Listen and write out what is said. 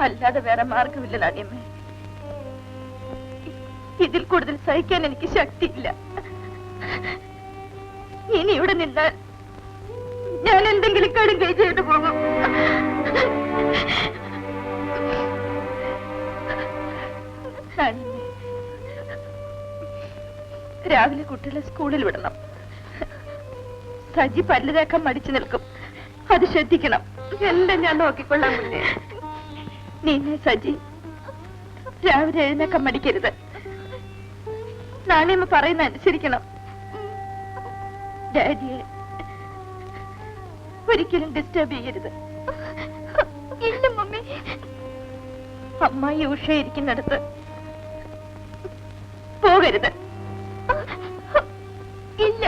അല്ലാതെ വേറെ മാർഗമില്ല നാണിയമ്മേ. ഇതിൽ കൂടുതൽ സഹിക്കാൻ എനിക്ക് ശക്തിയില്ല. ഇനി ഇവിടെ നിന്നാൽ ഞാൻ എന്തെങ്കിലും കടുകൈ ചെയ്തു പോകും. രാവിലെ കുട്ടികളെ സ്കൂളിൽ വിടണം. സജി പല്ല് തേക്കാൻ മടിച്ചു നിൽക്കും, അത് ശ്രദ്ധിക്കണം. എല്ലാം ഞാൻ നോക്കിക്കൊള്ളാൻ മുന്നേ. നീന്നെ സജി രാവിലെ എഴുന്നേക്കാൻ മടിക്കരുത്. നാണിയമ്മ പറയുന്ന അനുസരിക്കണം. ഡാഡിയെ ഒരിക്കലും ഡിസ്റ്റർബ് ചെയ്യരുത്. ഇല്ല മമ്മി. അമ്മായി ഉഷ ഇരിക്കുന്നിടത്ത് പോകരുത്. ഇല്ല.